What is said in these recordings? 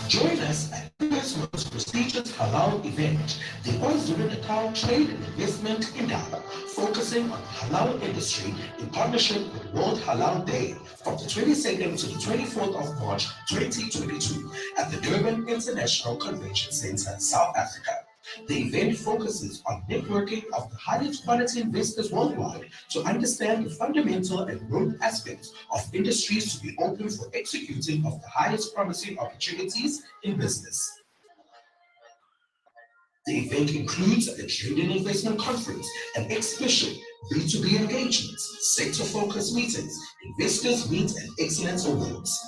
Join us at India's most prestigious Halal event, the KwaZulu-Natal Trade and Investment Indaba, focusing on the halal industry in partnership with World Halal Day from the 22nd to the 24th of March 2022 at the Durban International Convention Center, South Africa. The event focuses on networking of the highest quality investors worldwide to understand the fundamental and growth aspects of industries to be open for executing of the highest promising opportunities in business. The event includes a trade and investment conference, an exhibition, B2B engagements, sector-focused meetings, investors meet and excellence awards.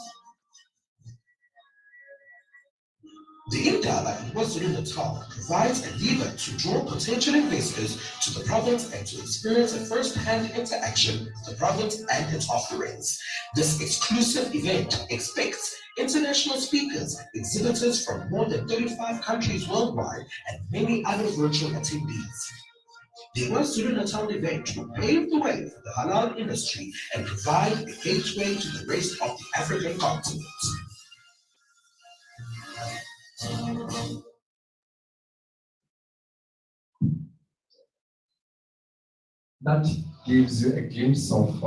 The Indaba in KwaZulu-Natal provides a lever to draw potential investors to the province and to experience a first-hand interaction with the province and its offerings. This exclusive event expects international speakers, exhibitors from more than 35 countries worldwide, and many other virtual attendees. The KwaZulu-Natal event will pave the way for the halal industry and provide a gateway to the rest of the African continent. That gives you a glimpse of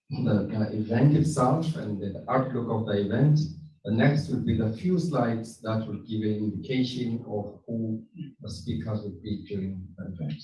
the event itself and the outlook of the event. The next will be the few slides that will give an indication of who the speakers will be during the event.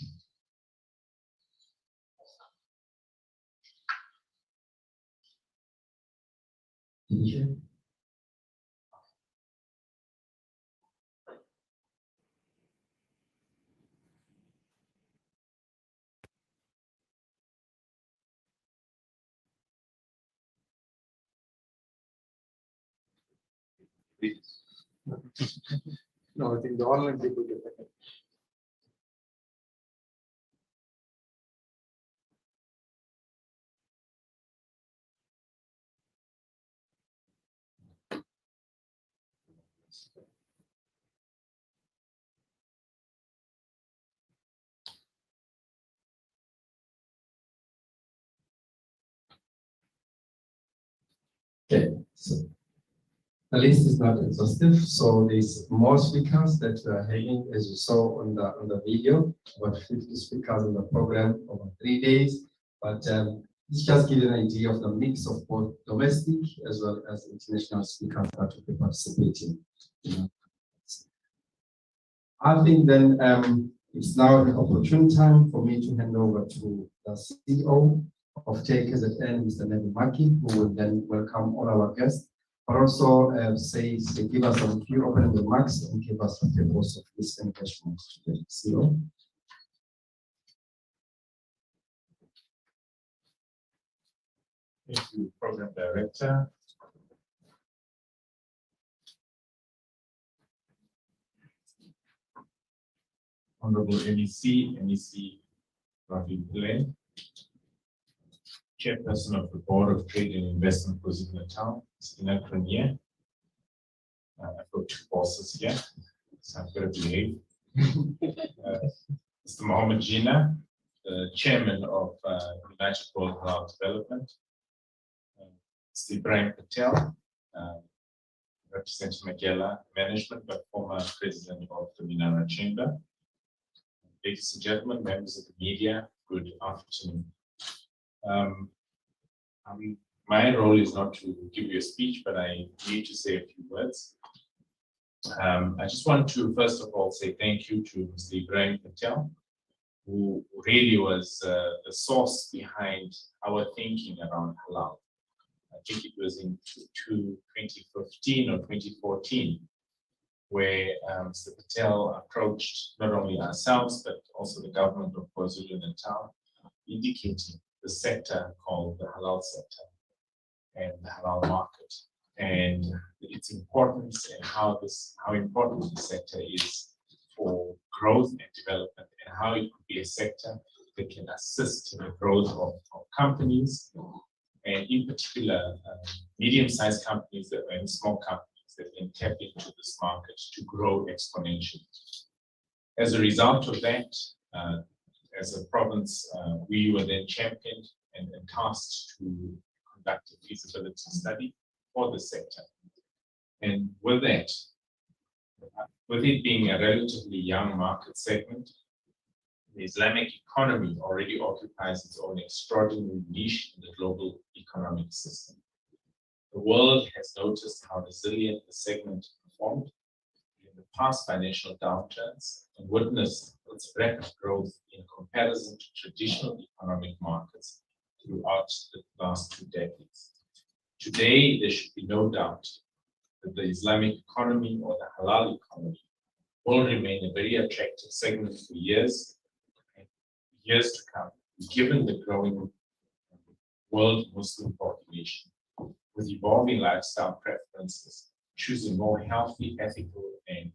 No, I think the online people get that. Okay, so the list is not exhaustive, so there's more speakers that we are having, as you saw on the video, about 50 speakers in the program over 3 days. But this just gives you an idea of the mix of both domestic as well as international speakers that will be participating. I think then it's now the opportune time for me to hand over to the CEO of KZN, Mr. Neville Maki, who will then welcome all our guests, but also give us a few opening remarks and give us a purpose of this engagement today. CEO. Thank you, Program Director. Honorable NEC Ravi Pillay, Chairperson of the Board of Trade and Investment KwaZulu-Natal, Stina Cronier. I've got two bosses here, so I'm going to behave. Mr. Mohammed Jina, the Chairman of United World Halal Development. Mr. Ibrahim Patel, representing Magella Management, but former President of the Minara Chamber. Ladies and gentlemen, members of the media, good afternoon. My role is not to give you a speech, but I need to say a few words. I just want to, first of all, say thank you to Mr. Ibrahim Patel, who really was the source behind our thinking around halal. I think it was in 2015 or 2014, where Mr. Patel approached not only ourselves, but also the government of KwaZulu-Natal, indicating the sector called the halal sector and the halal market, and its importance and how important the sector is for growth and development, and how it could be a sector that can assist in the growth of companies in particular, medium-sized companies and small companies that can tap into this market to grow exponentially. As a result of that, as a province, we were then championed and tasked to conduct a feasibility study for the sector. And with that, with it being a relatively young market segment, the Islamic economy already occupies its own extraordinary niche in the global economic system. The world has noticed how resilient the segment performed in the past financial downturns and witnessed its rapid growth in comparison to traditional economic markets throughout the last 2 decades. Today, there should be no doubt that the Islamic economy or the Halal economy will remain a very attractive segment for years to come, given the growing world Muslim population, with evolving lifestyle preferences, choosing more healthy, ethical, and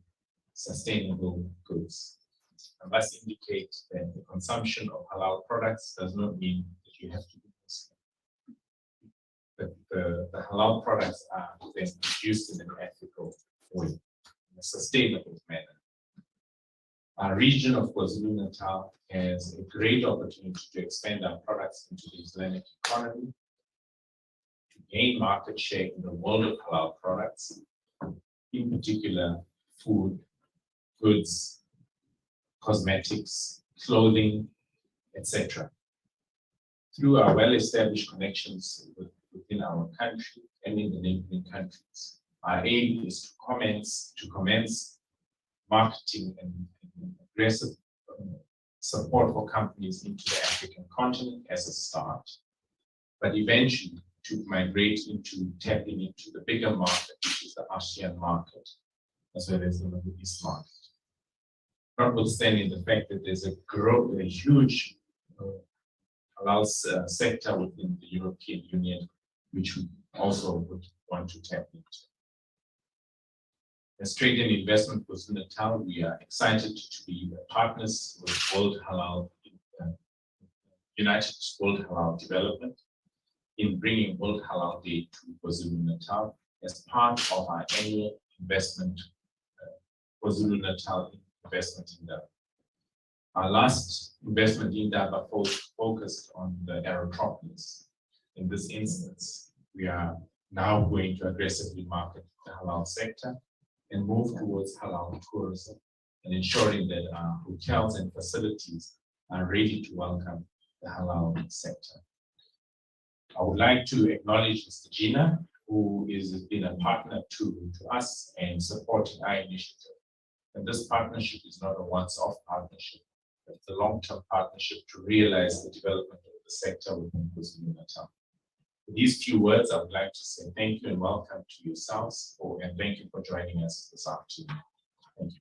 sustainable goods. And thus indicate that the consumption of halal products does not mean that you have to be Muslim. But the halal products are then produced in an ethical way, in a sustainable manner. Our region of KwaZulu-Natal has a great opportunity to expand our products into the Islamic economy, to gain market share in the world of halal products, in particular food, goods, cosmetics, clothing, etc. Through our well-established connections within our country and in the neighboring countries, our aim is to commence marketing and aggressive support for companies into the African continent as a start, but eventually to migrate into tapping into the bigger market, which is the ASEAN market, as well as the Middle East market. Notwithstanding the fact that there's a huge halal sector within the European Union, which we also would want to tap into. As Trade and Investment KwaZulu-Natal, we are excited to be partners with World Halal, United World Halal Development in bringing World Halal Day to KwaZulu-Natal as part of our annual investment, KwaZulu-Natal investment in Indaba. Our last investment in Indaba focused on the Aerotropolis. In this instance, we are now going to aggressively market the halal sector and move towards halal tourism and ensuring that our hotels and facilities are ready to welcome the halal sector. I would like to acknowledge Mr. Gina, who has been a partner to us and supporting our initiative. And this partnership is not a once-off partnership, but it's a long-term partnership to realize the development of the sector within KwaZulu-Natal. With these few words, I would like to say thank you and welcome to yourselves, and thank you for joining us this afternoon. Thank you.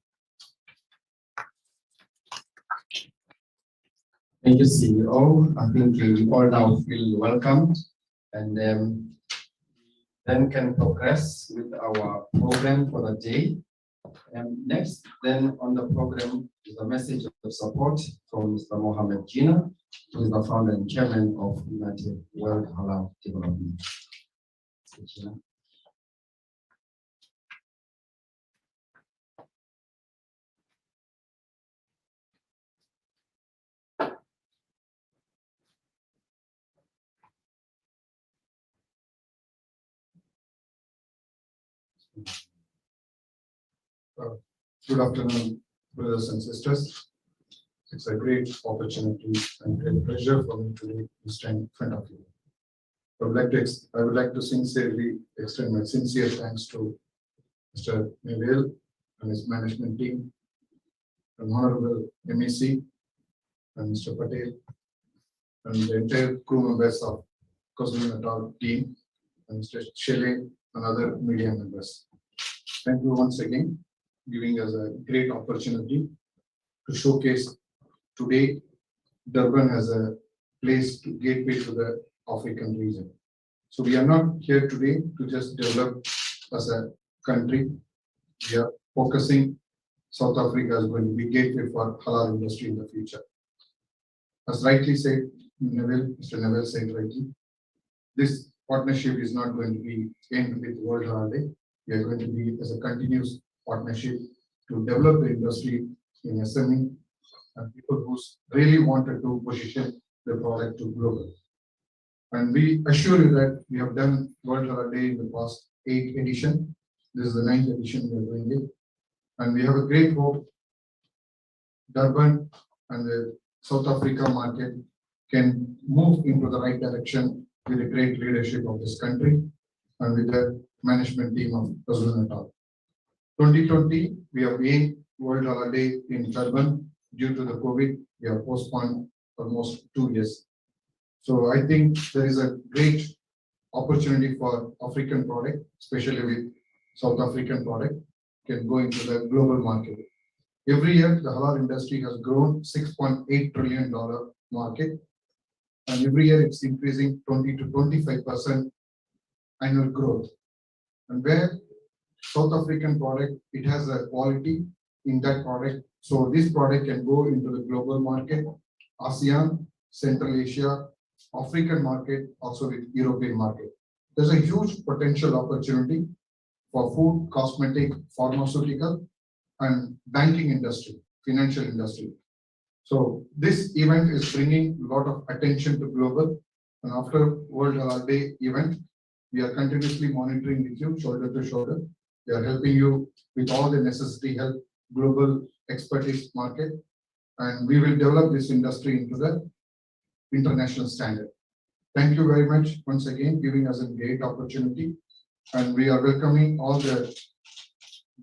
Thank you, CEO. I think we all now feel welcomed, and then can progress with our program for the day. Next, then on the program is a message of support from Mr. Mohammed Gina, who is the founder and chairman of United World Halal Development. Good afternoon, brothers and sisters. It's a great opportunity and great pleasure for me today to stand in front of you. I would like to sincerely extend my sincere thanks to Mr. Neville and his management team, and Honorable MEC, and Mr. Patel, and the entire crew members of KwaZulu-Natal team, and Mr. Shelley and other media members. Thank you once again, giving us a great opportunity to showcase today Durban as a place to gateway to the African region. So we are not here today to just develop as a country. We are focusing South Africa is going to be gateway for halal industry in the future. As rightly said, Mr. Neville said rightly, this partnership is not going to be end with World Halal Day. We are going to be as a continuous partnership to develop the industry in SME and people who really wanted to position the product to global. And we assure you that we have done World Halal Day in the past 8 edition. This is the 9th edition we are doing it. And we have a great hope Durban and the South Africa market can move into the right direction with the great leadership of this country and with the management team of KwaZulu-Natal. 2020, we have been World Halal Day in Durban. Due to the COVID, we have postponed almost 2 years. So I think there is a great opportunity for African product, especially with South African product, can go into the global market. Every year, the halal industry has grown $6.8 trillion market, and every year it's increasing 20 to 25% annual growth. And where South African product, it has a quality in that product. So this product can go into the global market, ASEAN, Central Asia, African market, also with European market. There's a huge potential opportunity for food, cosmetic, pharmaceutical, and banking industry, financial industry. So this event is bringing a lot of attention to global. And after World Halal Day event, we are continuously monitoring with you shoulder to shoulder. We are helping you with all the necessary help, global expertise market, and we will develop this industry into the international standard. Thank you very much once again, giving us a great opportunity. And we are welcoming all the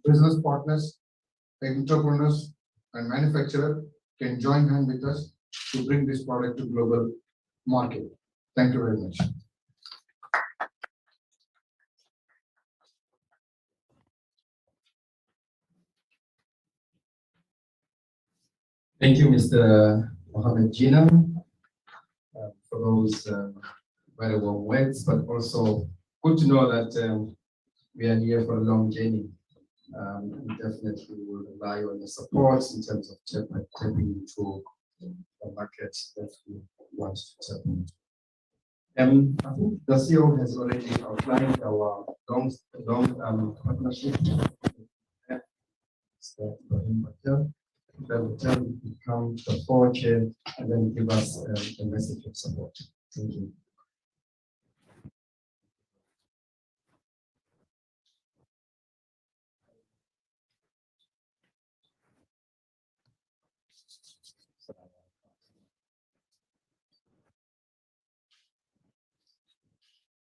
business partners, entrepreneurs, and manufacturers can join hand with us to bring this product to global market. Thank you very much. Thank you, Mr. Mohammed Jina, for those very warm words, but also good to know that we are here for a long journey. We definitely will rely on the support in terms of tapping into the market that we want to tap into. I think the CEO has already outlined our long partnership. That will become the board chair and then give us a message of support. Thank you.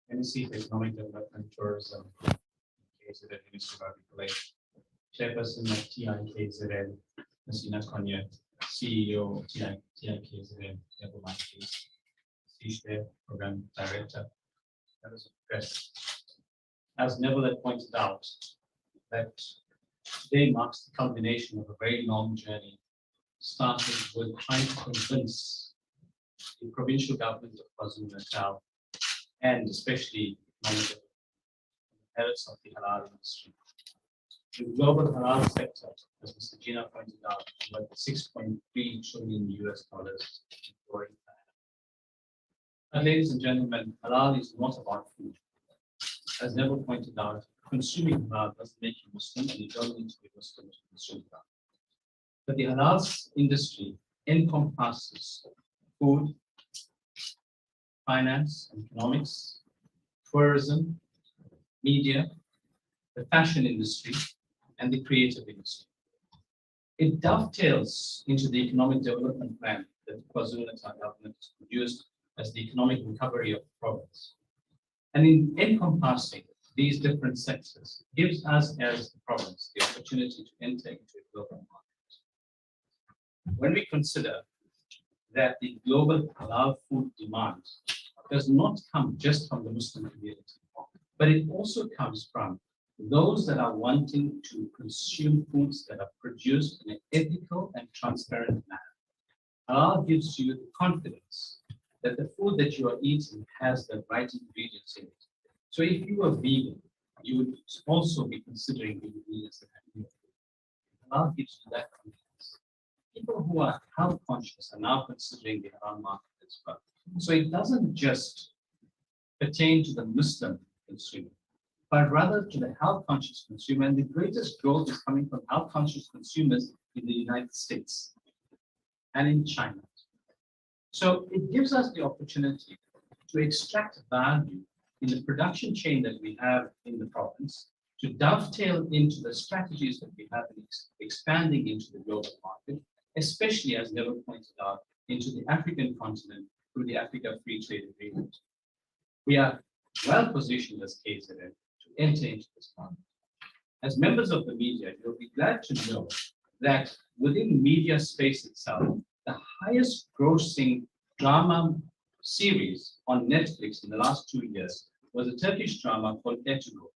NEC for Economic Development, Tourism, KZN Ministry of Agriculture, Chairperson of TIKZN, Ms. Ina Konya, CEO of TIKZN, Steve, Program Director, members of the press. As Neville had pointed out, that today marks the culmination of a very long journey, starting with trying to convince the provincial government of KwaZulu-Natal and especially the merits of the halal industry. The global halal sector, as Mr. Jina pointed out, worth $6.3 trillion US growing. And ladies and gentlemen, halal is not about food. As Neville pointed out, consuming halal doesn't make you Muslim, and you don't need to be Muslim to consume halal. But the halal industry encompasses food, finance, economics, tourism, media, the fashion industry, and the creative industry. It dovetails into the economic development plan that the KwaZulu-Natal government has produced as the economic recovery of the province. And in encompassing these different sectors, gives us as the province the opportunity to enter into a global market. When we consider that the global halal food demand does not come just from the Muslim community, but it also comes from those that are wanting to consume foods that are produced in an ethical and transparent manner. Halal gives you the confidence that the food that you are eating has the right ingredients in it. So if you are vegan, you would also be considering the ingredients that are in your food. Halal gives you that confidence. People who are health conscious are now considering the halal market as well. So it doesn't just pertain to the Muslim consumer, but rather to the health-conscious consumer. And the greatest growth is coming from health-conscious consumers in the United States and in China. So it gives us the opportunity to extract value in the production chain that we have in the province, to dovetail into the strategies that we have in expanding into the global market, especially, as Neville pointed out, into the African continent through the Africa Free Trade Agreement. We are well positioned as KZN to enter into this market. As members of the media, you'll be glad to know that within media space itself, the highest grossing drama series on Netflix in the last 2 years was a Turkish drama called Etugo,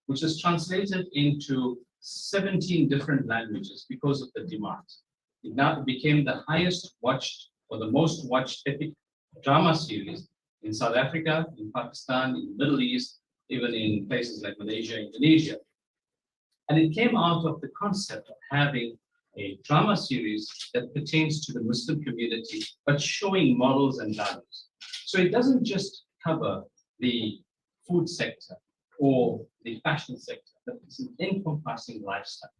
which is translated into 17 different languages because of the demand. It now became the highest watched or the most watched epic drama series in South Africa, in Pakistan, in the Middle East, even in places like Malaysia, Indonesia. And it came out of the concept of having a drama series that pertains to the Muslim community, but showing morals and values. So it doesn't just cover the food sector or the fashion sector, but it's an encompassing lifestyle.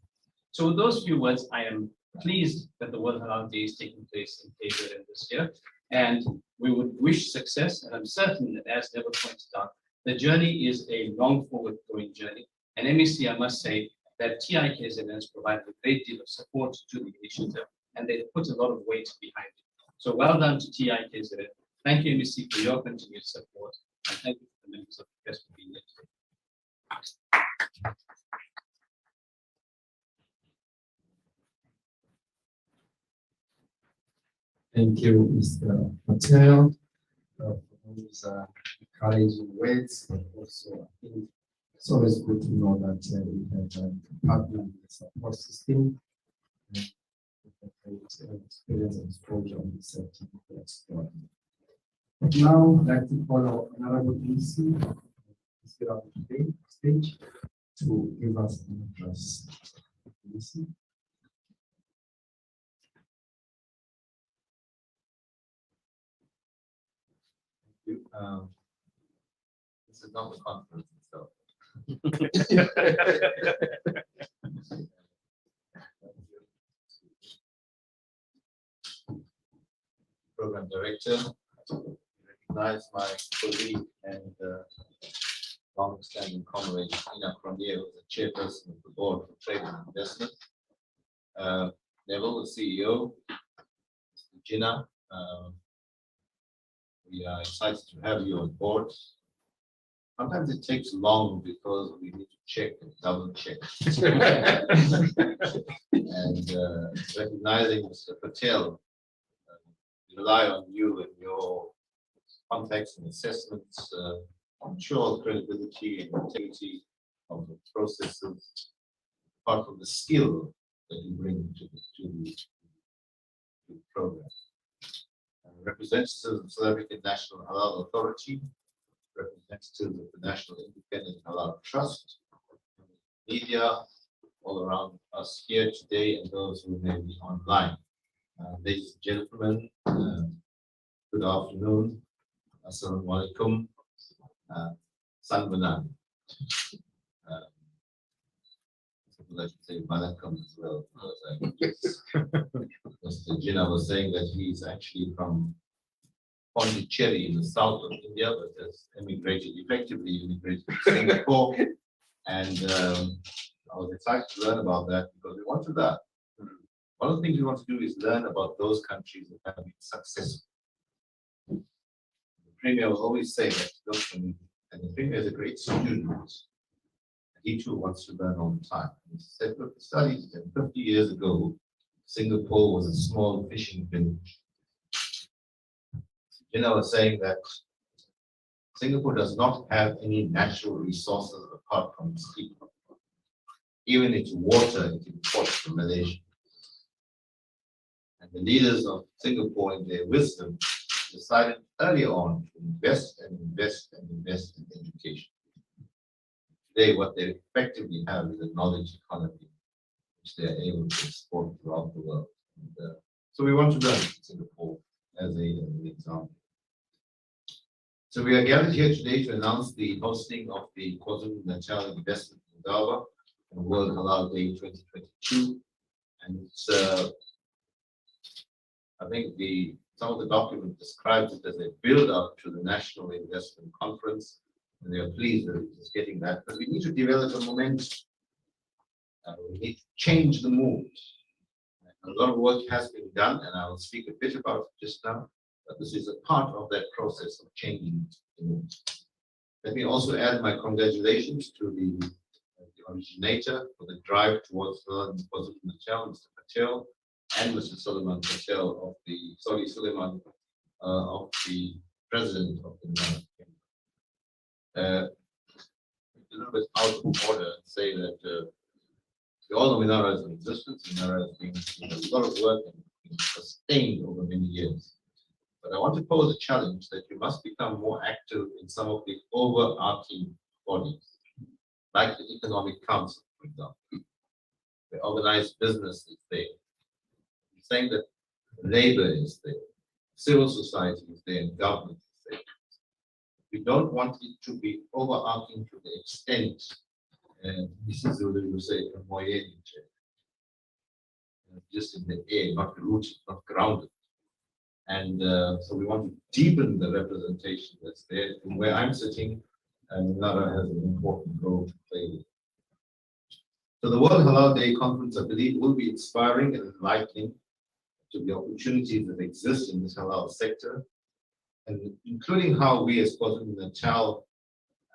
So with those few words, I am pleased that the World Halal Day is taking place in KZN this year, and we would wish success. And I'm certain that, as Neville pointed out, the journey is a long forward-going journey. And MEC, I must say that TIKZN has provided a great deal of support to the initiative, and they put a lot of weight behind it. So well done to TIKZN. Thank you, MEC, for your continued support, and thank you to the members of the press for being here today. Thank you, Mr. Patel, for those encouraging words, but also I think it's always good to know that we have a partner in the support system. Experience and exposure on this sector. But now I'd like to call our Honorable DC to get up the stage to give us an address. DC. This is not the conference itself. Program Director, recognize my colleague and long-standing comrade, Ina Cronje, who is the chairperson of the Board for Trade and Investment. Neville, the CEO, Mr. Jinnah, we are excited to have you on board. Sometimes it takes long because we need to check and double check. And recognizing Mr. Patel, we rely on you and your context and assessments, ensure credibility and integrity of the processes, part of the skill that you bring to the program. Representatives of the South African National Halal Authority, representatives of the National Independent Halal Trust, media all around us here today, and those who may be online. Ladies and gentlemen, good afternoon. Assalamu alaikum. Sanbanan. I should say Malakam as well, because Mr. Jinnah was saying that he's actually from Pondicherry in the south of India, but has effectively immigrated to Singapore. And I was excited to learn about that because we want to learn. One of the things we want to do is learn about those countries that have been successful. The Premier will always say that, and the Premier is a great student. He too wants to learn all the time. He said, look, the studies that 50 years ago, Singapore was a small fishing village. Jinnah was saying that Singapore does not have any natural resources apart from its people. Even its water it imports from Malaysia. And the leaders of Singapore, in their wisdom, decided early on to invest and invest and invest in education. Today, what they effectively have is a knowledge economy, which they are able to export throughout the world. And, so we want to learn from Singapore as an example. So we are gathered here today to announce the hosting of the KwaZulu-Natal Investment in Indaba on World Halal Day 2022. And it's, I think some of the document describes it as a build-up to the National Investment Conference, and they are pleased that it is getting that. But we need to develop a momentum. We need to change the mood. A lot of work has been done, and I will speak a bit about it just now, but this is a part of that process of changing the mood. Let me also add my congratulations to the originator for the drive towards KwaZulu-Natal, Mr. Patel, and Mr. Suleiman Patel of the, Suleiman of the President of the United Kingdom. A little bit out of order and say that we all know Minara is in existence. Minara has been a lot of work and been sustained over many years. But I want to pose a challenge that you must become more active in some of the overarching bodies, like the Economic Council, for example. The organized business is there. I'm saying that labor is there, civil society is there, and government is there. We don't want it to be overarching to the extent, and this is what we say, a moyenne, just in the air, not rooted, not grounded. And so we want to deepen the representation that's there. And where I'm sitting, and Nara has an important role to play. So the World Halal Day Conference, I believe, will be inspiring and enlightening to the opportunities that exist in this halal sector, and including how we as KwaZulu-Natal,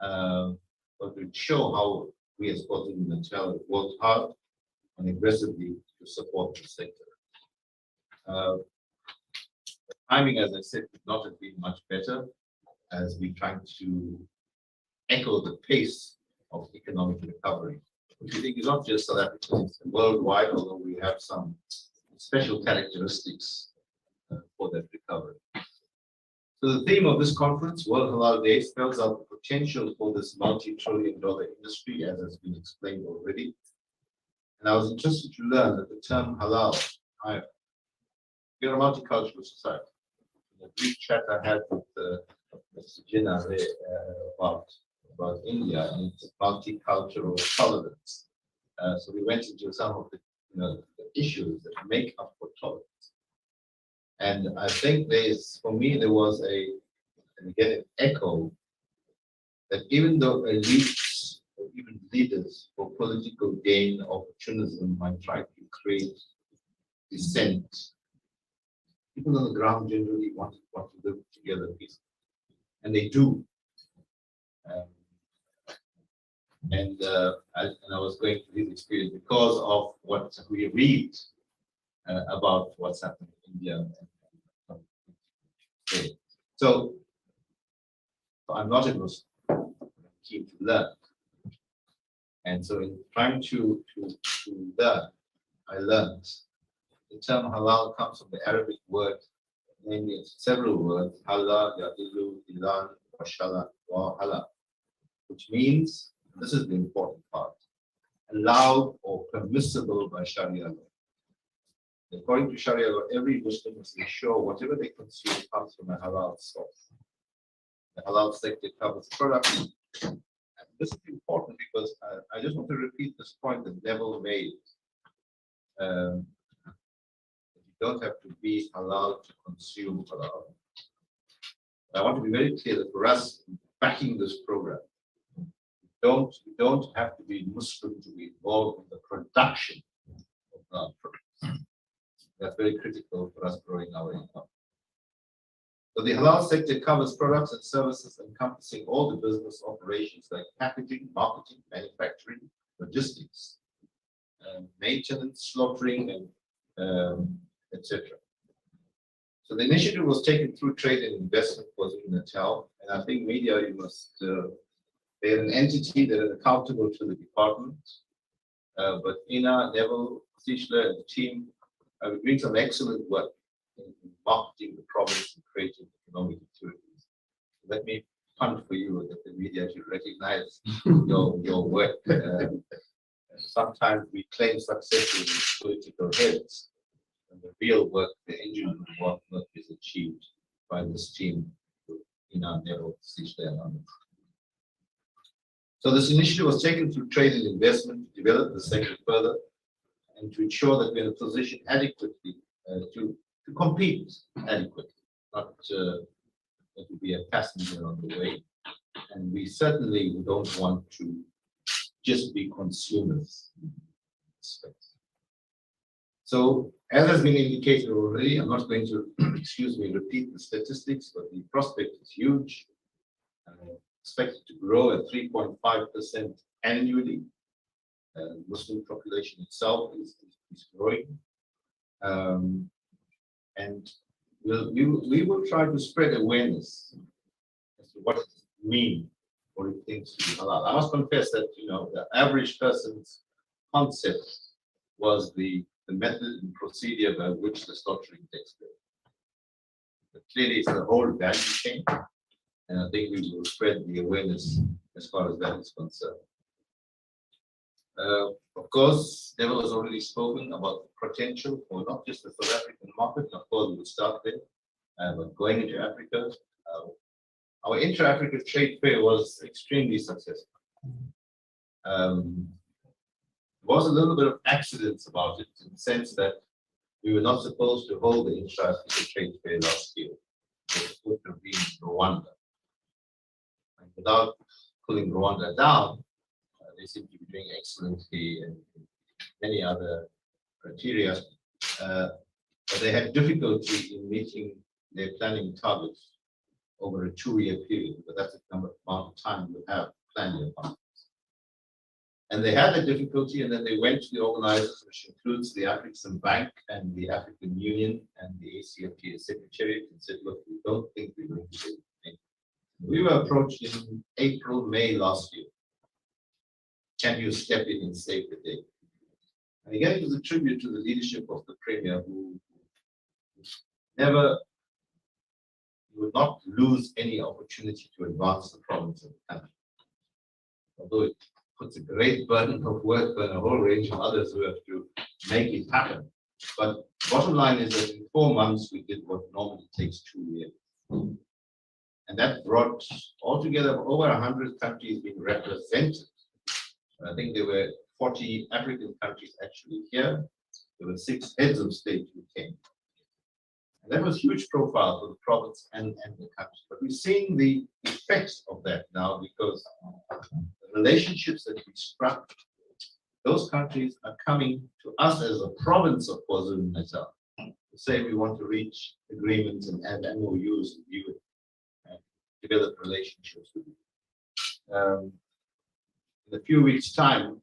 but to show how we as KwaZulu-Natal have worked hard and aggressively to support the sector. The timing, as I said, could not have been much better as we try to echo the pace of economic recovery, which we think is not just South Africa, it's worldwide, although we have some special characteristics for that recovery. So the theme of this conference, World Halal Day, spells out the potential for this multi-trillion-dollar industry, as has been explained already. And I was interested to learn that the term halal, we're a multicultural society. In a brief chat I had with Mr. Jinnah about India and its multicultural tolerance. So we went into some of the, the issues that make up for tolerance. And I think for me, there was and again, an echo that even though elites or even leaders for political gain, opportunism might try to create dissent, people on the ground generally want to live together peacefully. And they do. And I was going through his experience because of what we read about what's happening in India. So I'm not a Muslim. I'm keen to learn. And so in trying to learn, I learned the term halal comes from the Arabic word, namely it's several words, halal, yadilu, ilan, washala, wa halal, which means, and this is the important part, allowed or permissible by Sharia law. According to Sharia law, every Muslim must ensure whatever they consume comes from a halal source. The halal sector covers products. And this is important because I just want to repeat this point that Neville made. You don't have to be halal to consume halal. I want to be very clear that for us, backing this program, you don't have to be Muslim to be involved in the production of our products. That's very critical for us growing our income. So the halal sector covers products and services encompassing all the business operations like packaging, marketing, manufacturing, logistics, maintenance, slaughtering, and etc. So the initiative was taken through Trade and Investment KwaZulu-Natal, and I think media, you must, they're an entity that is accountable to the department, but Ina, Neville, Tischler, and the team are doing some excellent work in marketing the province and creating economic activities. Let me punt for you that the media should recognize your work. Sometimes we claim success with political heads, and the real work, the engine work is achieved by this team in our narrow land. So this initiative was taken through trade and investment to develop the sector further and to ensure that we're in a position adequately to compete adequately, not to be a passenger on the way. And we certainly don't want to just be consumers. So, as has been indicated already, I'm not going to, repeat the statistics, but the prospect is huge. Expected to grow at 3.5% annually. Muslim population itself is growing. And we will try to spread awareness as to what it means for things to be halal. I must confess that, the average person's concept was the method and procedure by which the slaughtering takes place. But clearly, it's the whole value chain, and I think we will spread the awareness as far as that is concerned. Of course, Neville has already spoken about the potential for not just the South African market. Of course, we will start there, but going into Africa, our intra-African trade fair was extremely successful. There was a little bit of accidents about it, in the sense that we were not supposed to hold the intra-African trade fair last year. It was supposed to be in Rwanda. And without pulling Rwanda down, they seem to be doing excellently and many other criteria. But they had difficulty in meeting their planning targets over a 2-year period, but that's the amount of time you have planning your targets. And they had a difficulty, and then they went to the organizers, which includes the African Bank and the African Union and the ACFTA Secretariat, and said, look, we don't think we're going to do anything. We were approached in April, May last year. Can you step in and save the day? And again, it was a tribute to the leadership of the Premier, who would not lose any opportunity to advance the province of the country. Although it puts a great burden of work on a whole range of others who have to make it happen. But bottom line is that in 4 months, we did what normally takes 2 years. And that brought altogether over 100 countries being represented. I think there were 40 African countries actually here. There were 6 heads of state who came. And that was huge profile for the province and the country. But we're seeing the effects of that now, because the relationships that we struck, those countries are coming to us as a province of KwaZulu-Natal to say we want to reach agreements and add MOUs with you and develop relationships with you. In a few weeks' time,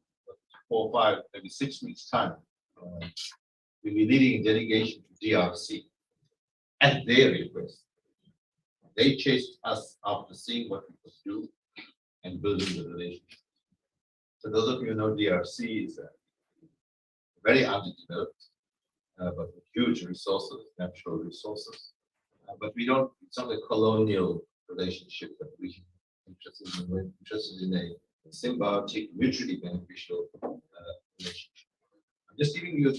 4 or 5, maybe 6 weeks' time, we'll be leading a delegation to DRC at their request. They chased us after seeing what we could do and building the relationship. So those of you who know DRC is very underdeveloped, but with huge resources, natural resources. But it's not a colonial relationship that we're interested in. We're interested in a symbiotic, mutually beneficial relationship. I'm just giving you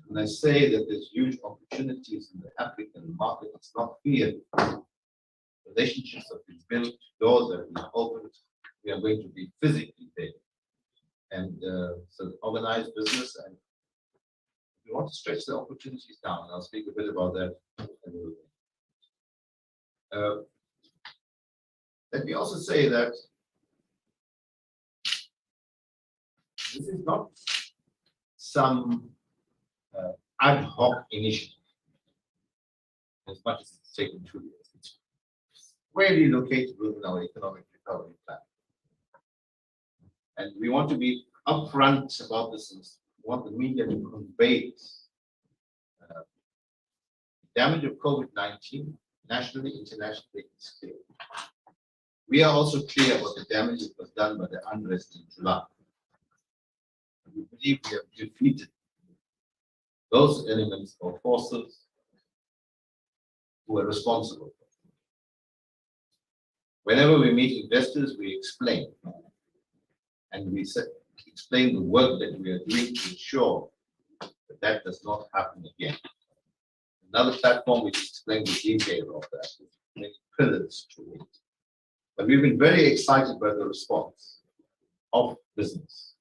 when I say that there's huge opportunities in the African market, it's not fear. Relationships have been built, doors have been opened, we are going to be physically there. And so organized business, and we want to stretch the opportunities down. I'll speak a bit about that in a little bit. Let me also say that this is not some ad hoc initiative, as much as it's taken 2 years. It's squarely located within our economic recovery plan. And we want to be upfront about this. We want the media to convey it. Damage of COVID-19, nationally, internationally, is clear. We are also clear about the damage that was done by the unrest in July. We believe we have defeated those elements or forces who are responsible. Whenever we meet investors, we explain. And we explain the work that we are doing to ensure that that does not happen again. Another platform which explains the detail of that, many pillars to it. But we've been very excited by the response of business.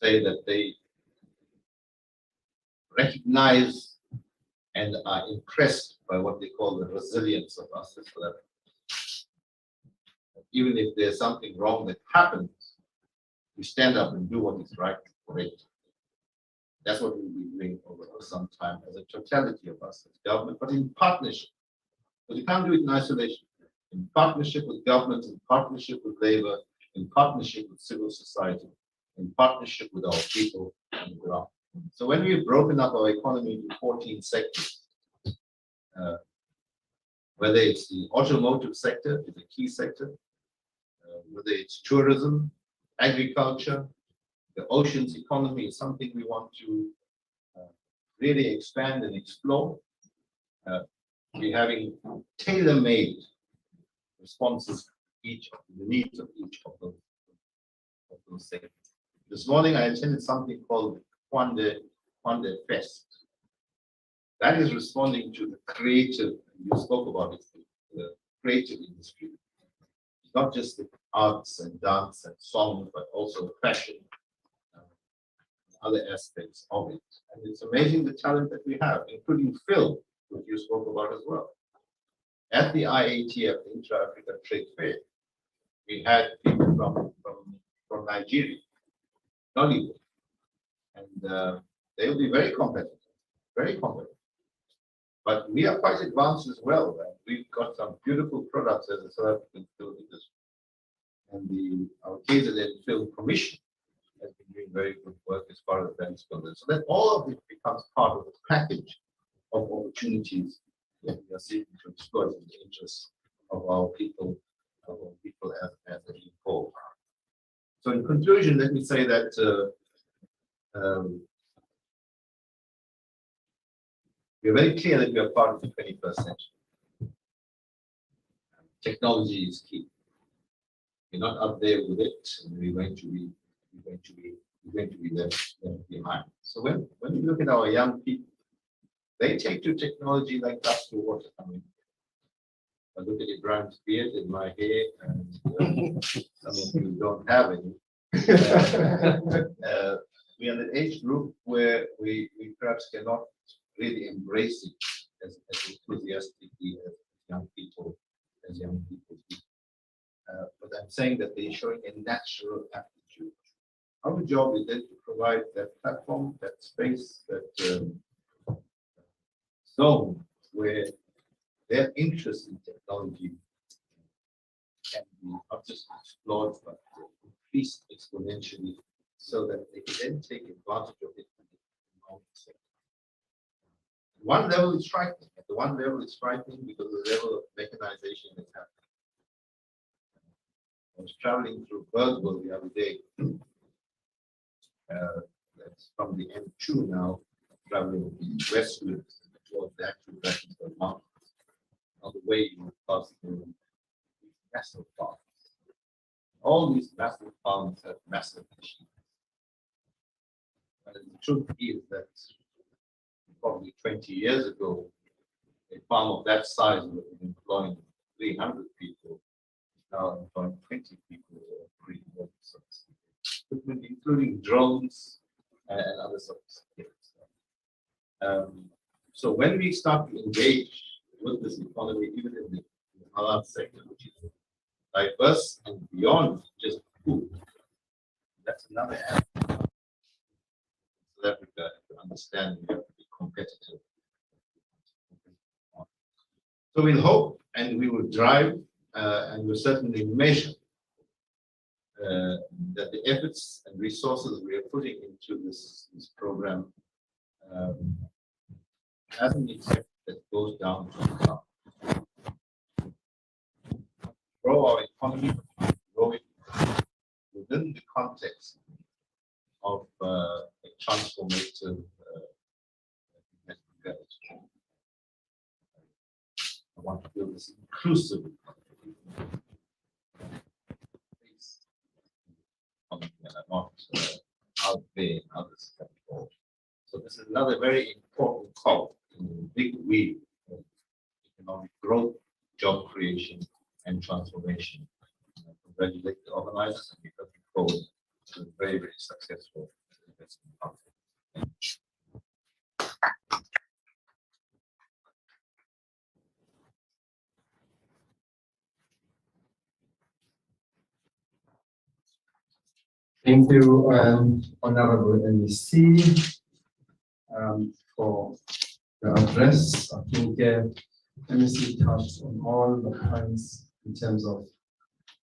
Say that they recognize and are impressed by what they call the resilience of us as South Africans. Even if there's something wrong that happens, we stand up and do what is right for it. That's what we'll be doing over some time as a totality of us as government, but in partnership. But you can't do it in isolation. In partnership with government, in partnership with labor, in partnership with civil society, in partnership with our people on the ground. So when we've broken up our economy into 14 sectors, whether it's the automotive sector is a key sector, whether it's tourism, agriculture, the oceans economy is something we want to really expand and explore. We're having tailor-made responses to each of the needs of each of those sectors. This morning I attended something called Kwande Fest. That is responding to the creative, you spoke about it, the creative industry. It's not just the arts and dance and song, but also fashion, other aspects of it. And it's amazing the talent that we have, including film, which you spoke about as well. At the IATF, Intra-Africa Trade Fair, we had people from Nigeria, Nollywood, and they'll be very competitive, very competitive. But we are quite advanced as well. And we've got some beautiful products as a South African film industry. And our KZN Film Commission has been doing very good work as far as that is concerned. So that all of it becomes part of the package of opportunities that we are seeking to exploit in the interest of our people as a whole. So in conclusion, let me say that we're very clear that we are part of the 21st century. Technology is key. We're not up there with it, and we're going to be left behind. So when we look at our young people, they take to technology like dust to water. I mean, I look at Ibrahim's beard and my hair, and some of you don't have any. We are the age group where we perhaps cannot really embrace it as enthusiastically as young people do. But I'm saying that they're showing a natural aptitude. Our job is then to provide that platform, that space, that zone where their interest in technology can be not just explored, but increased exponentially so that they can then take advantage of it. One level is frightening. At the one level, it's frightening because of the level of mechanization that's happening. I was traveling through Bergville the other day. That's from the M2 now, traveling westward towards the actual Drakensberg Mountains. On the way, you pass through these massive farms. All these massive farms have massive machines. And the truth is that probably 20 years ago, a farm of that size would have been employing 300 people. Now employing 20 people or 3 more, including drones and other sorts of things. So when we start to engage with this economy, even in the Halal sector, which is diverse and beyond just food, that's another aspect. South Africa, to understand, we have to be competitive. So we'll hope and we will drive and we'll certainly measure that the efforts and resources we are putting into this program has an effect that goes down to the top. Grow our economy, grow it within the context of a transformative I want to build this inclusive economy and not out there in others. So this is another very important call in the big wheel of growth, job creation, and transformation. I congratulate the organizers and we looking forward to a very, very successful investment conference. Thank you, Honorable MEC, for the address. I think MEC touched on all the points in terms of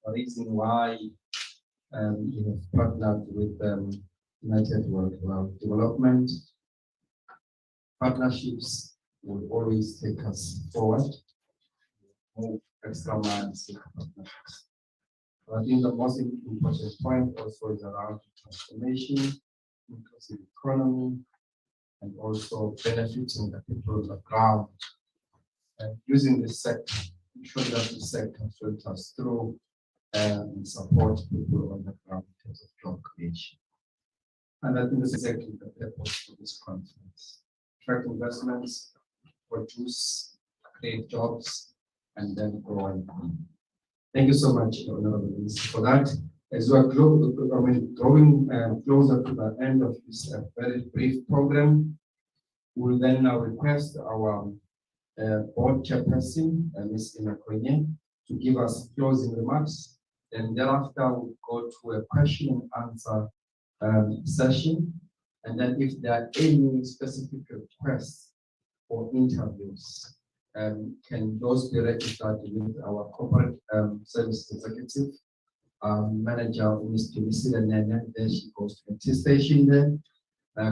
the reason why you have partnered with United World Development. Partnerships will always take us forward, move extra miles with partnerships. I think the most important point also is around transformation, inclusive economy, and also benefiting the people on the ground. And using this sector, ensuring that the sector filters through and support people on the ground in terms of job creation. And I think this is exactly the purpose for this conference. Attract investments, produce, create jobs, and then grow and grow. Thank you so much, Honorable Minister, for that. As we are drawing closer to the end of this very brief program, we will then now request our board chairperson, Ms. Inakonye, to give us closing remarks. And thereafter, we'll go to a question and answer session. And then if there are any specific requests for interviews, can those be registered with our corporate service executive manager, Ms. Tumisila Nene? Then she goes to the T station there.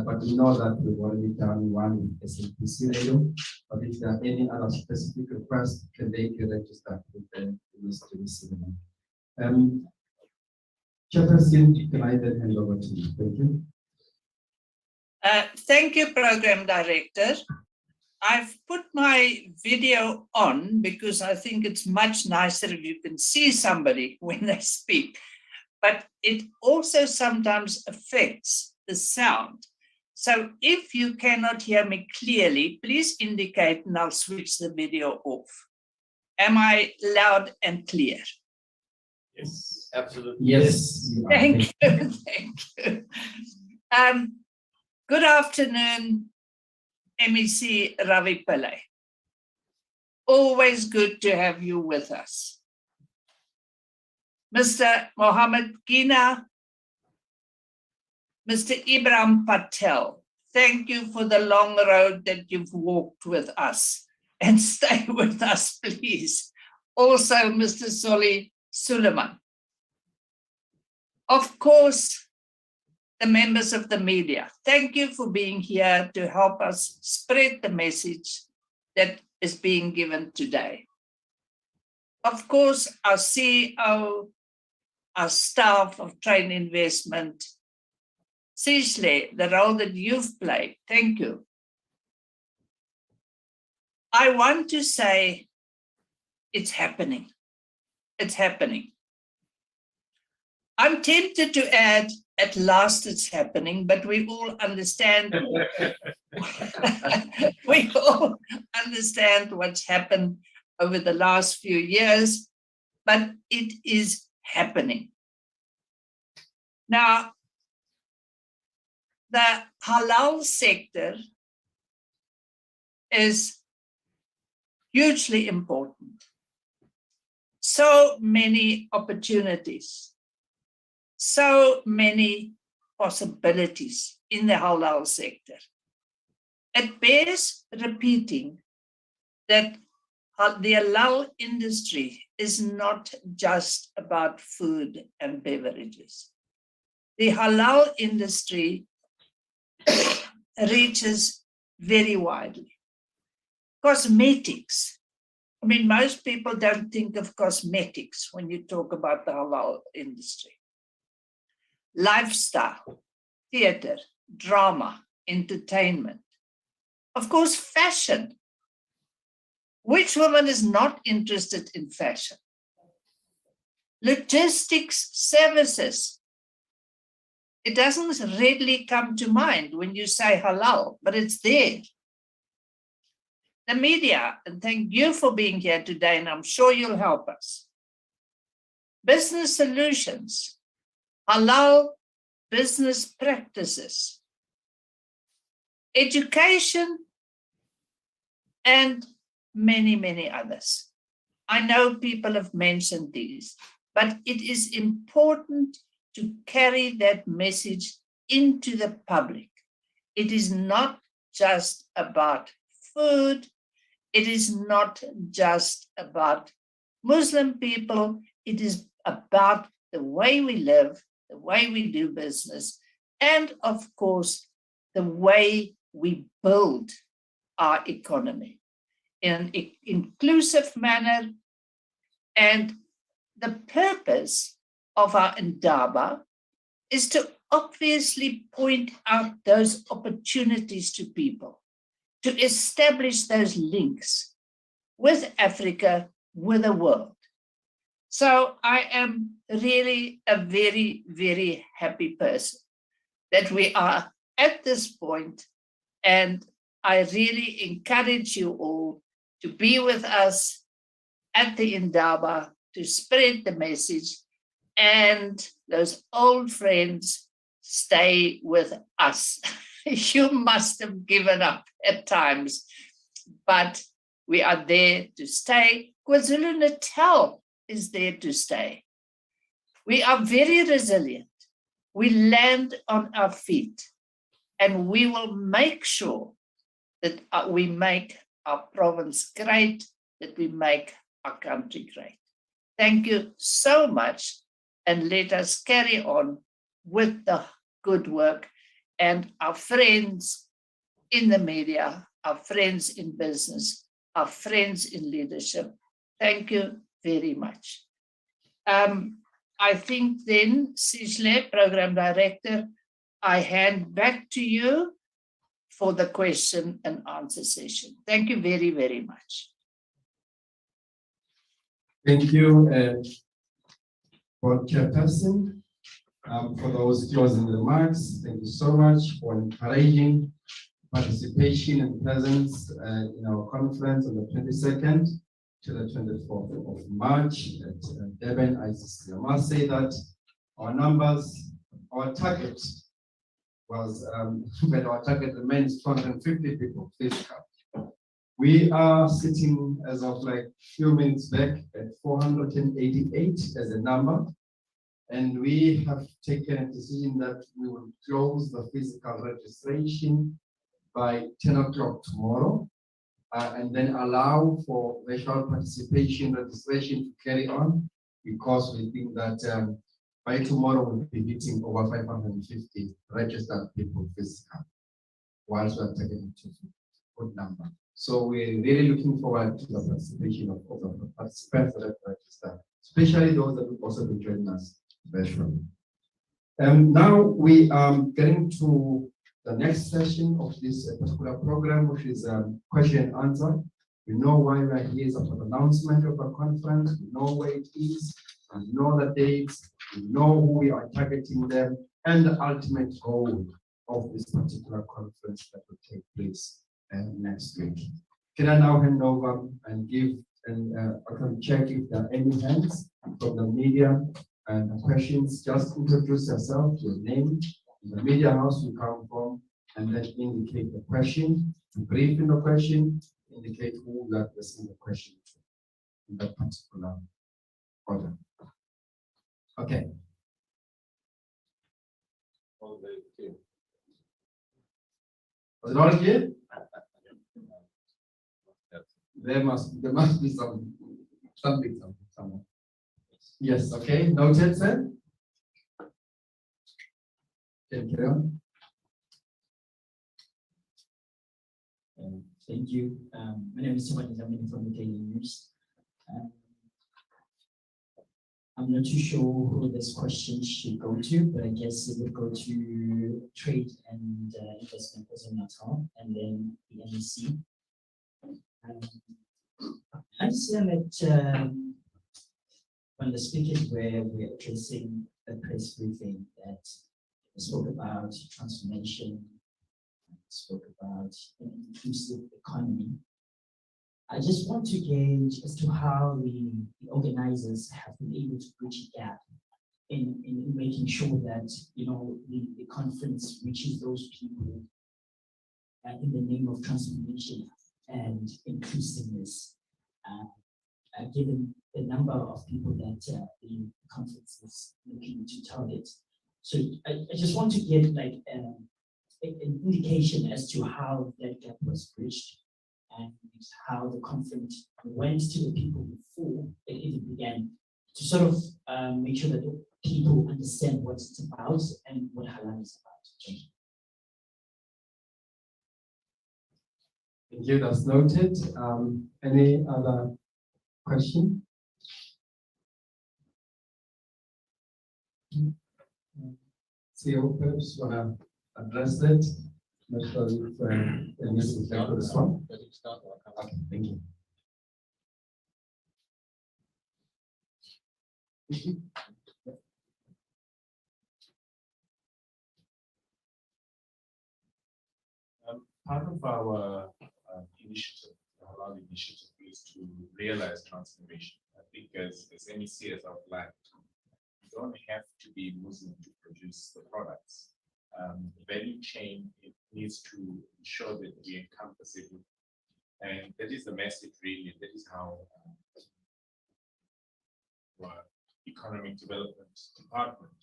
But we know that we've already done one with SAPC radio. But if there are any other specific requests, can they be registered with Ms. Tumisila? Chairperson, can I then hand over to you? Thank you. Thank you, Program Director. I've put my video on because I think it's much nicer if you can see somebody when they speak, but it also sometimes affects the sound. So if you cannot hear me clearly, please indicate and I'll switch the video off. Am I loud and clear? Yes, absolutely. Yes. Thank you, thank you. Good afternoon, MEC Ravi Pillay. Always good to have you with us. Mr. Mohammed Gina, Mr. Ibrahim Patel, thank you for the long road that you've walked with us, and stay with us, please. Also, Mr. Soli Suleiman. Of course, the members of the media, thank you for being here to help us spread the message that is being given today. Of course, our CEO, our staff of trade investment, Sishle, the role that you've played, thank you. I want to say it's happening. It's happening. I'm tempted to add, at last it's happening, but we all understand. We all understand what's happened over the last few years, but it is happening. Now, the halal sector is hugely important. So many opportunities. So many possibilities in the halal sector. It bears repeating that the halal industry is not just about food and beverages. The halal industry reaches very widely. Cosmetics. I mean, most people don't think of cosmetics when you talk about the halal industry. Lifestyle, theater, drama, entertainment. Of course, fashion. Which woman is not interested in fashion? Logistics services. It doesn't readily come to mind when you say halal, but it's there. the media, and thank you for being here today, and I'm sure you'll help us. Business solutions, halal business practices, education, and many, many others. I know people have mentioned these, but it is important to carry that message into the public. It is not just about food. It is not just about Muslim people. It is about the way we live, the way we do business, and of course, the way we build our economy in an inclusive manner. And the purpose of our Indaba is to obviously point out those opportunities to people, to establish those links with Africa, with the world. So I am really a very, very happy person that we are at this point, and I really encourage you all to be with us at the Indaba to spread the message, and those old friends stay with us. You must have given up at times, but we are there to stay. KwaZulu-Natal is there to stay. We are very resilient. We land on our feet, and we will make sure that we make our province great, that we make our country great. Thank you so much, and let us carry on with the good work. And our friends in the media, our friends in business, our friends in leadership, thank you very much. I think then, Sishle, Program Director, I hand back to you for the question and answer session. Thank you very, very much. Thank you, Board Chairperson, for those closing remarks. Thank you so much for encouraging participation and presence in our conference on the 22nd to the 24th of March at Durban. I must say that our numbers, our target was, but our target remains 250 people physical. We are sitting as of like a few minutes back at 488 as a number. And we have taken a decision that we will close the physical registration by 10 o'clock tomorrow, and then allow for virtual participation registration to carry on, because we think that by tomorrow we'll be hitting over 550 registered people physical, whilst we're taking it to a good number. So we're really looking forward to the participation of the participants that have registered, especially those that will also be joining us virtually. Now we are getting to the next session of this particular program, which is question and answer. We know why we are here, is about announcement of a conference. We know where it is, we know the dates, we know who we are targeting them, and the ultimate goal of this particular conference that will take place next week. Can I now hand over and give, and I can check if there are any hands from the media and questions. Just introduce yourself, your name, the media house you come from, and then indicate the question, to brief in the question, indicate who you are addressing the question to in that particular order. Okay. Was it all clear? There must be something somewhere. Yes, okay, noted, sir. Thank you. Thank you. My name is Simon Zamini from the Daily News. I'm not too sure who this question should go to, but I guess it would go to Trade and Investment KwaZulu-Natal, and then the NEC. I understand that when the speakers were addressing the press briefing, that they spoke about transformation, spoke about an inclusive economy. I just want to gauge as to how the organizers have been able to bridge a gap in making sure that, the conference reaches those people in the name of transformation and inclusiveness, given the number of people that the conference is looking to target. So I just want to get like an indication as to how that gap was bridged and how the conference went to the people before it even began, to sort of make sure that the people understand what it's about and what Halal is about. Thank you, that's noted. Any other question? CEO perhaps want to address that? Not sure if there needs to take this one. Okay, thank you. Part of our initiative, the Halal initiative, is to realize transformation. I think as MEC has outlined, you don't have to be Muslim to produce the products. The value chain, it needs to ensure that we encompass it. And that is the message really, that is how our economic development department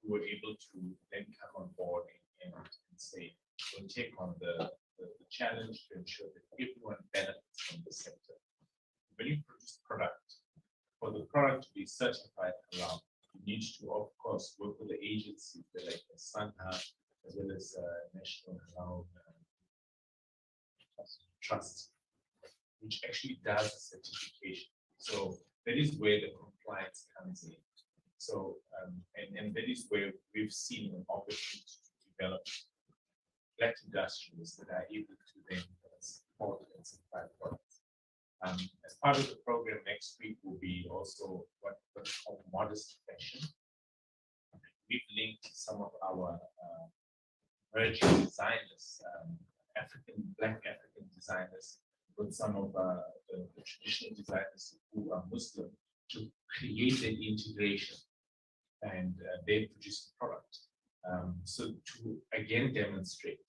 were able to then come on board and say, we'll take on the challenge to ensure that everyone benefits from the sector. When you produce product, for the product to be certified halal, you need to, of course, work with the agencies like the Sanha, as well as National Halal Trust, which actually does a certification. So that is where the compliance comes in. So, and that is where we've seen an opportunity to develop black industrialists that are able to then support and supply products. As part of the program next week will be also what's called modest fashion. We've linked some of our emerging designers, Black African designers, with some of the traditional designers who are Muslim to create an integration and they produce the product. So to again demonstrate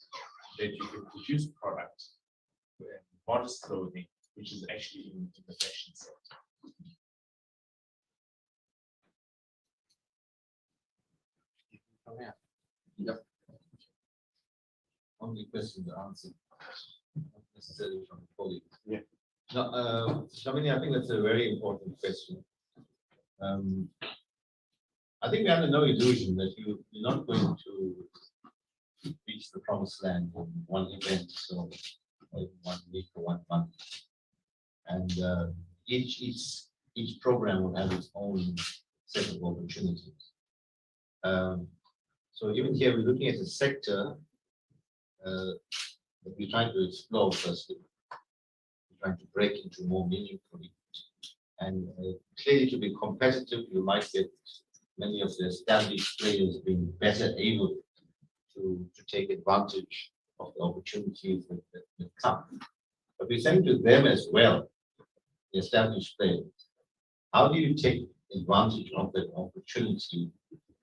that you can produce product with modest clothing, which is actually in the fashion sector. Yep. Only question to answer, not necessarily from the colleague. Yeah. No, Shamini, I think that's a very important question. I think we have no illusion that you're not going to reach the promised land in one event, so or in 1 week or 1 month. And each program will have its own set of opportunities. So even here, we're looking at a sector that we're trying to explore firstly. We're trying to break into more meaningfully. And clearly, to be competitive, you might get many of the established players being better able to take advantage of the opportunities that come. But we're saying to them as well, the established players, how do you take advantage of that opportunity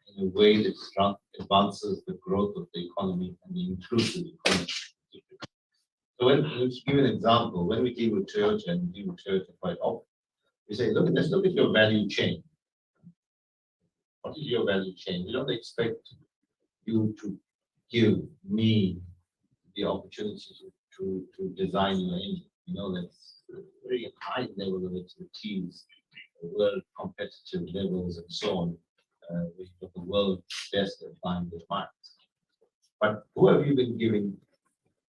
in a way that advances the growth of the economy and the inclusive economy? So let's give an example. When we deal with Toyota, and we deal with Toyota quite often, we say, let's look at your value chain. What is your value chain? We don't expect you to give me the opportunity to design your engine. You know, that's a very high level of expertise, world competitive levels and so on, with the world best at buying the parts. But who have you been giving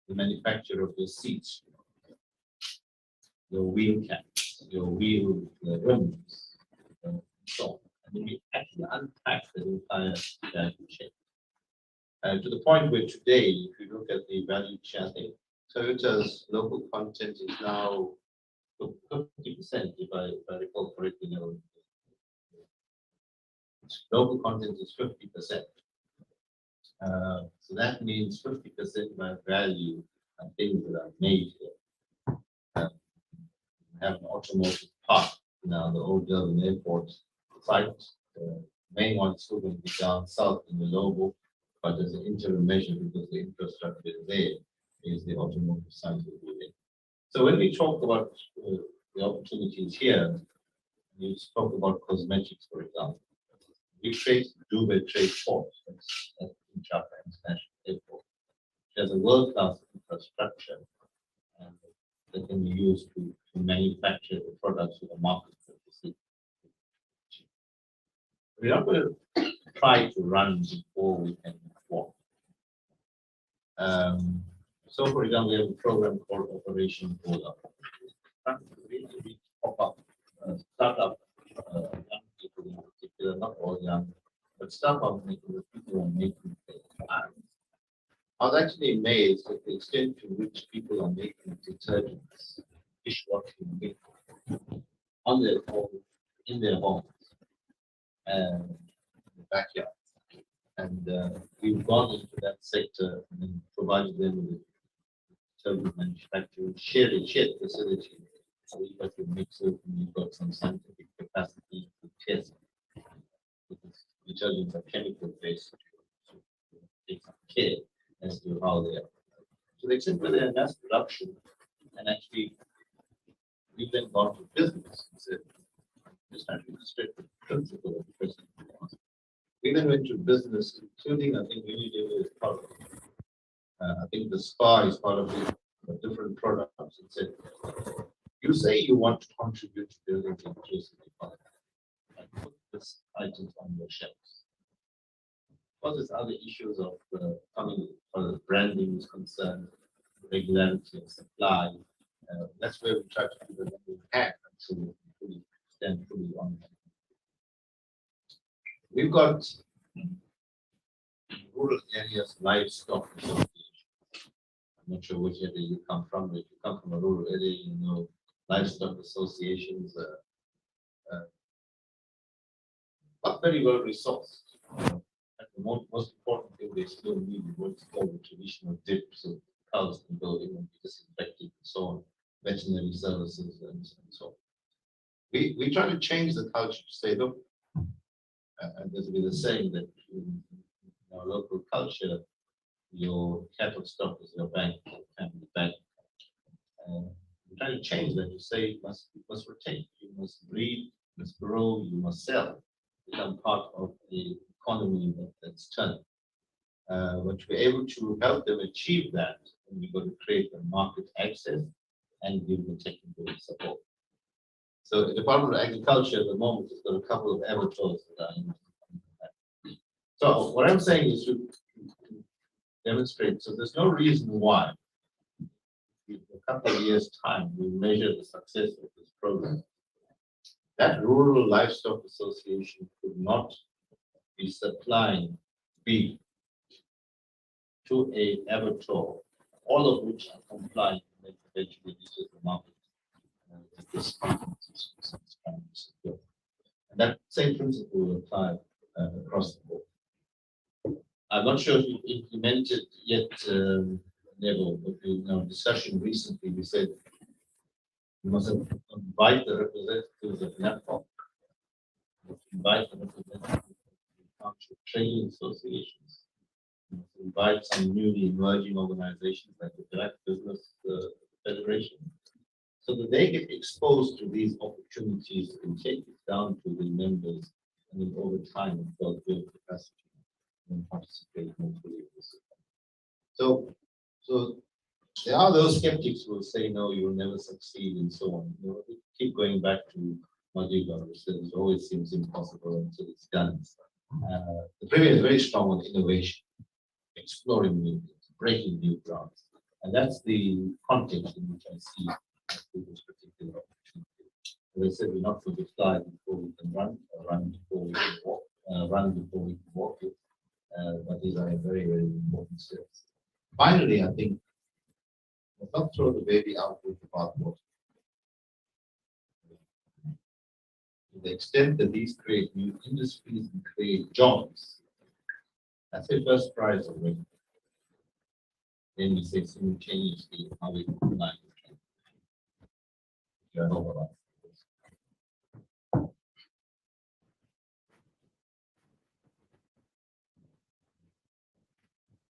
the manufacturer of your seats, your wheel caps, your wheel rims, and so on? And we actually unpack the entire value chain. To the point where today, if you look at the value chain, I think Toyota's local content is now 50%, if I recall correctly. Local content is 50%. So that means 50% of my value are things that are made here. have an automotive park. Now, the old Durban airport site, the main one is still going to be down south in the Lobo, but as an interim measure because the infrastructure is there, is the automotive site will be there. So when we talk about the opportunities here, you spoke about cosmetics, for example. We trade Dubai Trade Port, that's in Jaffa International Airport. It has a world-class infrastructure and that can be used to manufacture the products for the markets that we see. We're not going to try to run before we can walk. So, for example, we have a program called Operation Hold Up. We pop up, startup, young people in particular, not all young, but startup making the people who are making things. I was actually amazed at the extent to which people are making detergents, dishwashing liquid on their home, in their homes, and in the backyard. And we've gone into that sector and provided them with detergent manufacturing, shared facility. So you've got your mixers and you've got some scientific capacity to test because detergents are chemical based. So take some care as to how they are. So the extent where they're mass production, and actually we've then gone to business and said, just trying to illustrate the principle of the president. We then went to business, including I think Unilever is part of it. I think the SPA is part of it, different products, and said, you say you want to contribute to building the inclusive economy and put this items on your shelves. What is other issues of coming as branding is concerned, regularity of supply. That's where we try to do the level we can until we fully stand fully on that. We've got rural areas livestock association. I'm not sure which area you come from, but if you come from a rural area, you know livestock associations are very well resourced. And the most important thing they still need is what's called the traditional dip, so cows can go in and be disinfected and so on, veterinary services and so on. We try to change the culture to say, look, and there's been a saying that in our local culture, your cattle stock is your bank, family bank. We're trying to change that to say you must rotate, you must breed, you must grow, you must sell, become part of the economy that's turned. But we're able to help them achieve that, and we've got to create the market access and give them technical support. So the Department of Agriculture at the moment has got a couple of abattoirs that are in that. So what I'm saying is to demonstrate, so there's no reason why in a couple of years' time we measure the success of this program. That Rural Livestock Association could not be supplying beef to a abattoir, all of which are compliant and eventually reaches the market. And that same principle will apply across the board. I'm not sure if you implemented yet, Neville, but in our discussion recently, we said we must invite the representatives of NAPCOC, invite the representatives of the township trading associations, invite some newly emerging organizations like the Black Business Federation, so that they get exposed to these opportunities and take it down to the members, and then over time, of course, build capacity and participate more fully in this. So there are those skeptics who will say, no, you will never succeed, and so on. You know, we keep going back to Madiba, which says it always seems impossible until it's done. The Premier is very strong on innovation, exploring new things, breaking new grounds. And that's the context in which I see this particular opportunity. As I said, we're not going to fly before we can run, or run before we can walk, run before we can walk it. But these are very, very important steps. Finally, I think let's not throw the baby out with the bathwater. To the extent that these create new industries and create jobs, that's the first prize already. Then we say simultaneously how we comply with it. You know about that.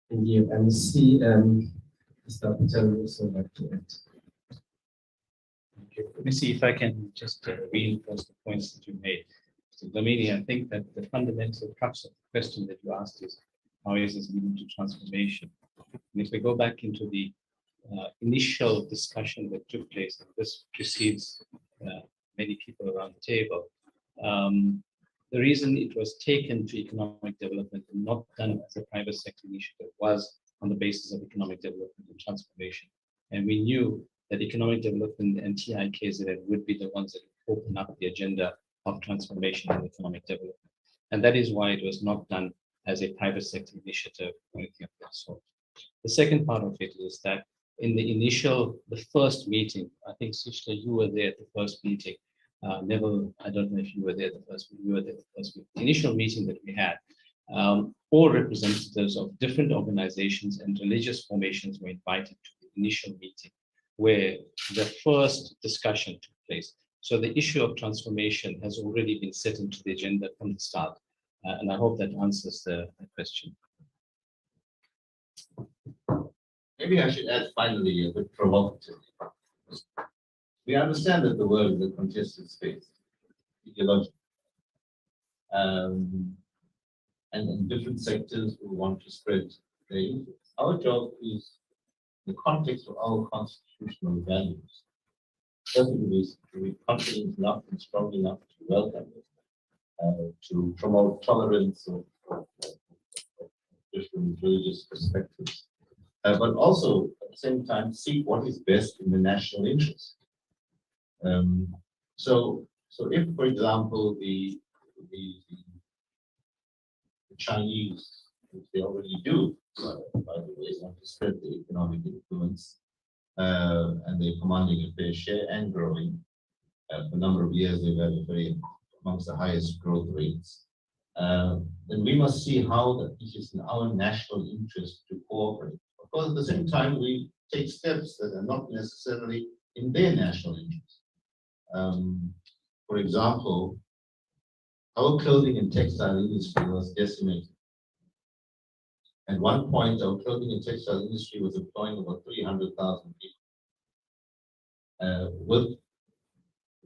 Thank you, MC. Mr. Patel also like to add. Okay, let me see if I can just reinforce the points that you made. So, Damini, I think that the fundamental crux of the question that you asked is, how is this leading to transformation? And if we go back into the initial discussion that took place, and this precedes many people around the table, the reason it was taken to economic development and not done as a private sector initiative was on the basis of economic development and transformation. And we knew that economic development and TIKZN would be the ones that would open up the agenda of transformation and economic development. And that is why it was not done as a private sector initiative or anything of that sort. The second part of it is that in the first meeting, I think, Sishla, you were there at the first meeting. Neville, I don't know if you were there at the first meeting. You were there at the first meeting. The initial meeting that we had, all representatives of different organizations and religious formations were invited to the initial meeting, where the first discussion took place. So the issue of transformation has already been set into the agenda from the start. And I hope that answers the question. Maybe I should add finally a bit provocative. We understand that the world is a contested space, ideologically. And in different sectors who want to spread their interests. Our job is, in the context of our constitutional values, certainly to be confident enough and strong enough to welcome it, to promote tolerance of different religious perspectives, but also at the same time seek what is best in the national interest. So if, for example, the Chinese, which they already do, by the way, want to spread the economic influence, and they're commanding a fair share and growing. For a number of years, they've had a very amongst the highest growth rates. Then we must see how that it is in our national interest to cooperate. Of course, at the same time, we take steps that are not necessarily in their national interest. For example, our clothing and textile industry was decimated. At one point, our clothing and textile industry was employing about 300,000 people. With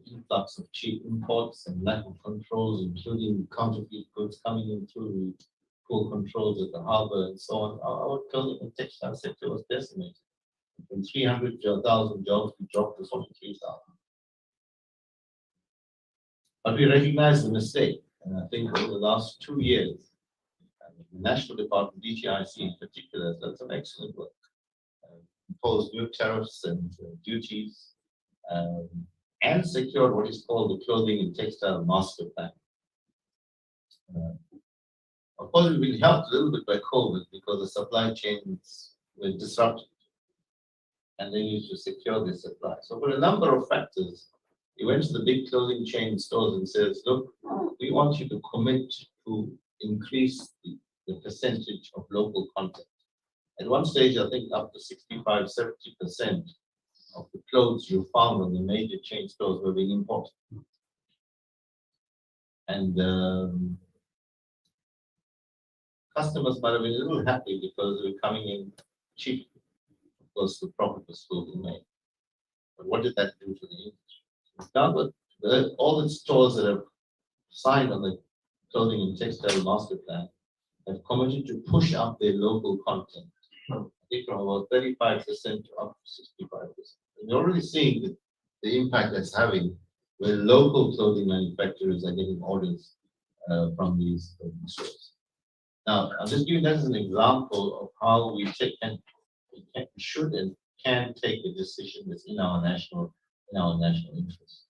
influx of cheap imports and lack of controls, including counterfeit goods coming in through the poor controls at the harbor and so on, our clothing and textile sector was decimated. From 300,000 jobs, we dropped to 43,000. But we recognize the mistake, and I think over the last 2 years, the National Department, DTIC in particular, has done some excellent work. Imposed new tariffs and duties, and secured what is called the Clothing and Textile Master Plan. Of course, we've been helped a little bit by COVID because the supply chains were disrupted, and they need to secure their supply. So for a number of factors, he went to the big clothing chain stores and says, look, we want you to commit to increase the percentage of local content. At one stage, I think up to 65, 70% of the clothes you found on the major chain stores were being imported. And customers might have been a little happy because they were coming in cheap because the profit was still being made. But what did that do to the industry? Now that all the stores that have signed on the Clothing and Textile Master Plan have committed to push up their local content, I think from about 35% to up to 65%. And you're already seeing the impact that's having where local clothing manufacturers are getting orders from these stores. Now, I'm just giving that as an example of how we should and can take a decision that's in our national interest,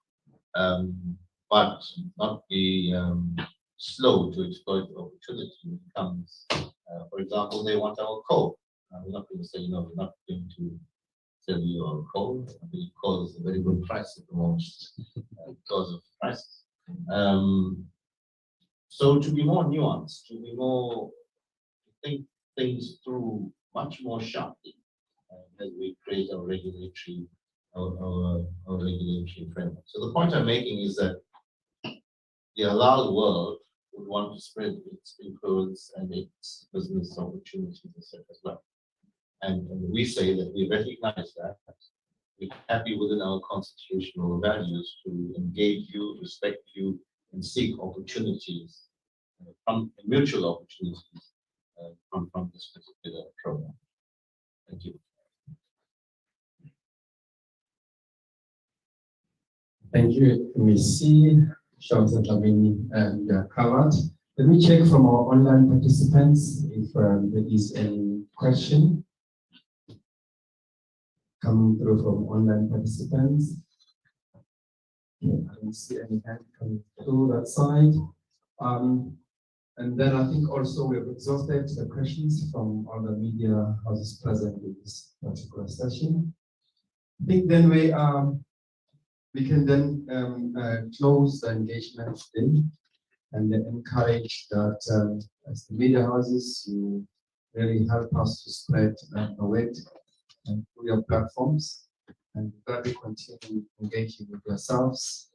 but not be slow to exploit the opportunity when it comes. For example, they want our coal. We're not going to say, no, we're not going to sell you our coal. I think coal is a very good price at the moment because of prices. So to be more nuanced, to think things through much more sharply as we create our regulatory our regulatory framework. So the point I'm making is that the halal world would want to spread its influence and its business opportunities, etc. as well. And we say that we recognize that. We're happy within our constitutional values to engage you, respect you, and seek opportunities from mutual opportunities from this particular program. Thank you. Thank you, Ms. C, Shamsa Lamini, and Kawat. Let me check from our online participants if there is any question coming through from online participants. Okay, I don't see any hand coming through that side. And then I think also we have exhausted the questions from other media houses present in this particular session. I think then we can then close the engagement today and then encourage that as the media houses, you really help us to spread the word and through your platforms and gladly continue engaging with yourselves.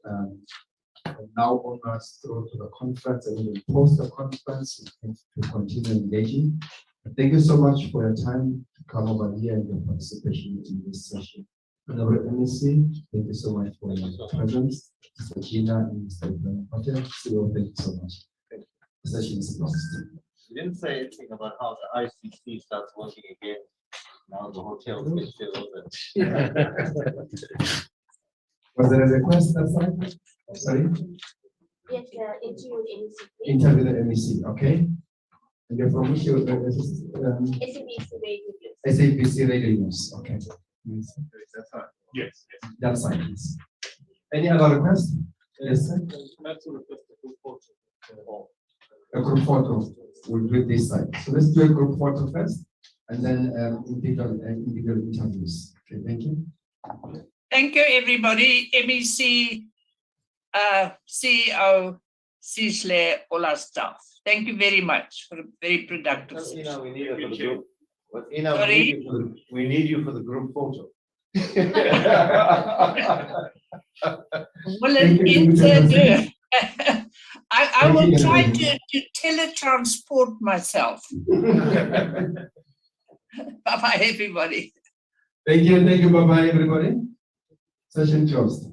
And now on us through to the conference and even post the conference to continue engaging. But thank you so much for your time to come over here and your participation in this session. Honorable MEC, thank you so much for your presence. Mr. Gina and Mr. Ibrahim Patel, CEO, thank you so much. The session is closed. You didn't say anything about how the ICC starts working again. Now the hotel is still open. Was there a request outside? Sorry? Yes, interview with MEC. Interview the MEC, okay? And you're from which SABC Radio News. SABC Radio News, okay. That's fine. Yes, yes. That side, please. Any other request? Yes, sir. A group photo. We'll do this side. So let's do a group photo first, and then individual interviews. Okay, thank you. Thank you, everybody. MEC, CEO, Cisle, all our staff. Thank you very much for a very productive session. We need you for the group. Sorry? We need you for the group photo. Will it do? I will try to teletransport myself. Bye-bye, everybody. Thank you, bye-bye, everybody. Session closed.